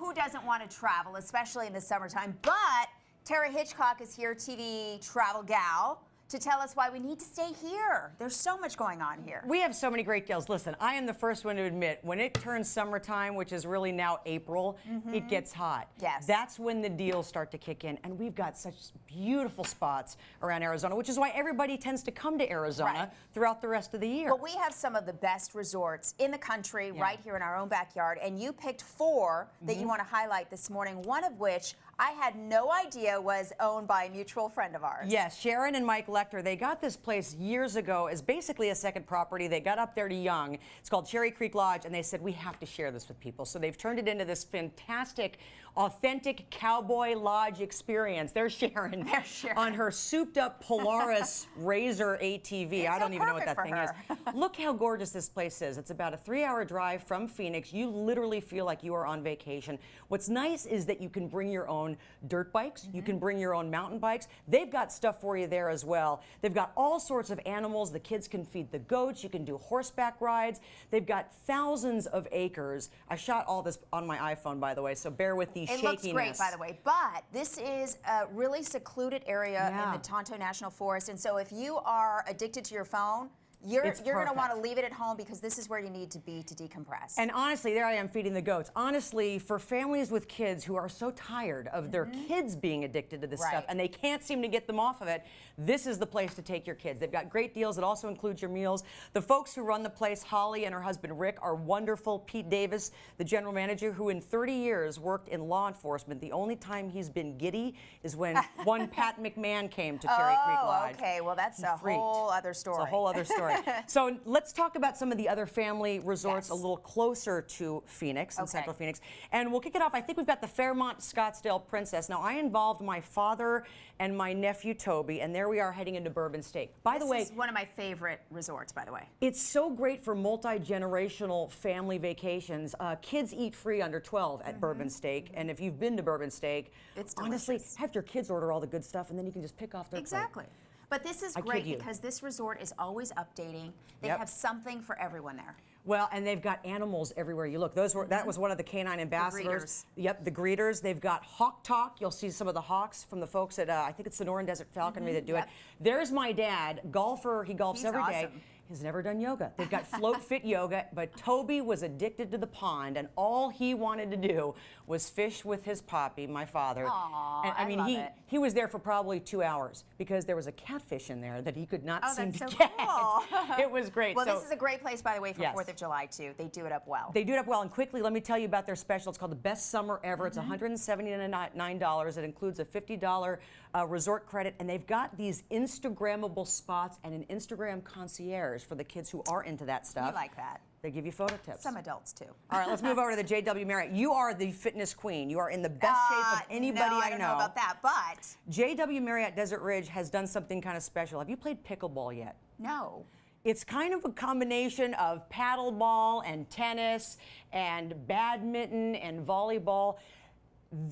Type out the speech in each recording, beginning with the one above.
who doesn't want to travel, especially in the summertime? But Tara Hitchcock is here, TV travel gal, to tell us why we need to stay here. There's so much going on here. We have so many great deals. Listen, I am the first one to admit, when it turns summertime, which is really now April, it gets hot. Yes. That's when the deals start to kick in, and we've got such beautiful spots around Arizona, which is why everybody tends to come to Arizona throughout the rest of the year. Well, we have some of the best resorts in the country right here in our own backyard, and you picked 4 that you want to highlight this morning, one of which I had no idea was owned by a mutual friend of ours. Yes, Sharon and Mike Lecter, they got this place years ago as basically a second property. They got up there to Young. It's called Cherry Creek Lodge, and they said, we have to share this with people. So they've turned it into this fantastic, authentic cowboy lodge experience. There's Sharon, on her souped-up Polaris Razor ATV. I don't even know what that thing is. Look how gorgeous this place is. It's about a 3-hour drive from Phoenix. You literally feel like you are on vacation. What's nice is that you can bring your own dirt bikes. You can bring your own mountain bikes. They've got stuff for you there as well. They've got all sorts of animals. The kids can feed the goats. You can do horseback rides. They've got thousands of acres. I shot all this on my iPhone, by the way, so bear with the shakiness. It looks great, by the way, but this is a really secluded area in the Tonto National Forest, and so if you are addicted to your phone, you're going to want to leave it at home, because this is where you need to be to decompress. And honestly, there I am feeding the goats. Honestly, for families with kids who are so tired of their kids being addicted to this stuff and they can't seem to get them off of it, this is the place to take your kids. They've got great deals. It also includes your meals. The folks who run the place, Holly and her husband Rick, are wonderful. Pete Davis, the general manager, who in 30 years worked in law enforcement. The only time he's been giddy is when one Pat McMahon came to Cherry Creek Lodge. Okay, well that's a whole other story. It's a whole other story. So let's talk about some of the other family resorts a little closer to Phoenix, in Central Phoenix. And we'll kick it off. I think we've got the Fairmont Scottsdale Princess. Now, I involved my father and my nephew, Toby, and there we are heading into Bourbon State. By the way, this is one of my favorite resorts, by the way. It's so great for multi-generational family vacations. Kids eat free under 12 at Bourbon Steak, and if you've been to Bourbon Steak, it's honestly, have your kids order all the good stuff, and then you can just pick off their plate. But this is great because this resort is always updating. They have something for everyone there. Well, and they've got animals everywhere you look. Those were that was one of the canine ambassadors. The greeters. Yep, the greeters. They've got Hawk Talk. You'll see some of the hawks from the folks at I think it's the Sonoran Desert Falconry that do it. There's my dad, golfer. He golfs every day. He's never done yoga. They've got Float Fit Yoga, but Toby was addicted to the pond, and all he wanted to do was fish with his poppy, my father. Aww, and I mean, love it. he was there for probably 2 hours because there was a catfish in there that he could not seem to that's so get. Cool. It was great. Well, this is a great place, by the way, for 4th of July, too. They do it up well. They do it up well, and quickly, let me tell you about their special. It's called the Best Summer Ever. It's $179. It includes a $50 resort credit, and they've got these Instagrammable spots and an Instagram concierge for the kids who are into that stuff. We like that. They give you photo tips. Some adults, too. All right, let's move over to the JW Marriott. You are the fitness queen. You are in the best shape of anybody I know. I don't know about that, but JW Marriott Desert Ridge has done something kind of special. Have you played pickleball yet? No. It's kind of a combination of paddleball and tennis and badminton and volleyball.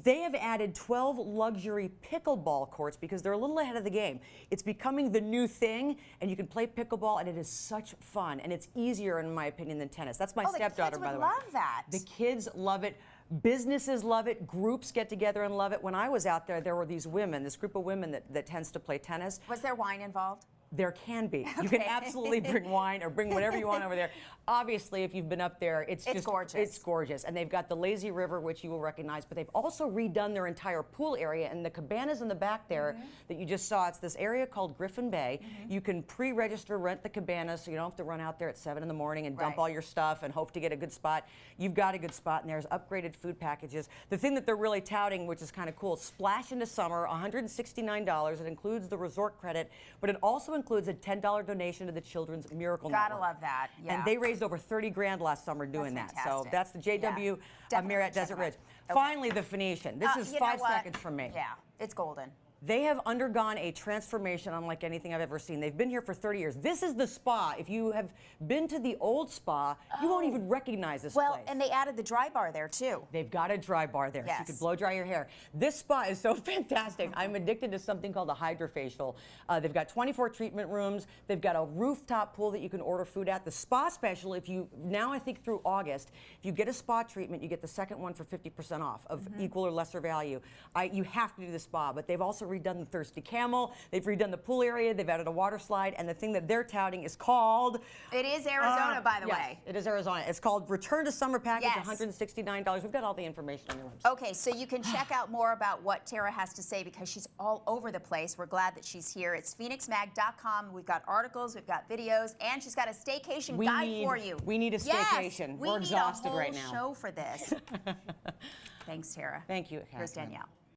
They have added 12 luxury pickleball courts because they're a little ahead of the game. It's becoming the new thing, and you can play pickleball, and it is such fun, and it's easier, in my opinion, than tennis. That's my stepdaughter, by the way. The kids would love that. The kids love it. Businesses love it. Groups get together and love it. When I was out there, there were these women, this group of women that tends to play tennis. Was there wine involved? There can be. Okay. You can absolutely bring wine or bring whatever you want over there. Obviously, if you've been up there, it's just gorgeous. It's gorgeous. And they've got the lazy river, which you will recognize, but they've also redone their entire pool area, and the cabanas in the back there that you just saw. It's this area called Griffin Bay. You can pre-register, rent the cabana, so you don't have to run out there at 7 in the morning and dump all your stuff and hope to get a good spot. You've got a good spot, and there's upgraded food packages. The thing that they're really touting, which is kind of cool, Splash into Summer, $169. It includes the resort credit, but it also includes a $10 donation to the Children's Miracle Network. Gotta love that. Yeah. And they raised over 30 grand last summer doing that. So that's the JW Marriott Desert Ridge. Finally, the Phoenician. This is 5 seconds from me. Yeah, it's golden. They have undergone a transformation unlike anything I've ever seen. They've been here for 30 years. This is the spa. If you have been to the old spa, you won't even recognize this place. Well, and they added the dry bar there too. They've got a dry bar there, so you can blow dry your hair. This spa is so fantastic. I'm addicted to something called a hydrofacial. They've got 24 treatment rooms. They've got a rooftop pool that you can order food at. The spa special, if you, now I think through August, if you get a spa treatment, you get the second one for 50% off of equal or lesser value. You have to do the spa, but they've also redone the Thirsty Camel. They've redone the pool area. They've added a water slide, and the thing that they're touting is called... It is Arizona, by the way. It is Arizona. It's called Return to Summer Package, $169. We've got all the information on your website. Okay, so you can check out more about what Tara has to say because she's all over the place. We're glad that she's here. It's phoenixmag.com. We've got articles, we've got videos, and she's got a staycation guide for you. We need a staycation. We're exhausted right now. We need a whole show for this. Thanks, Tara. Thank you, Here's Danielle.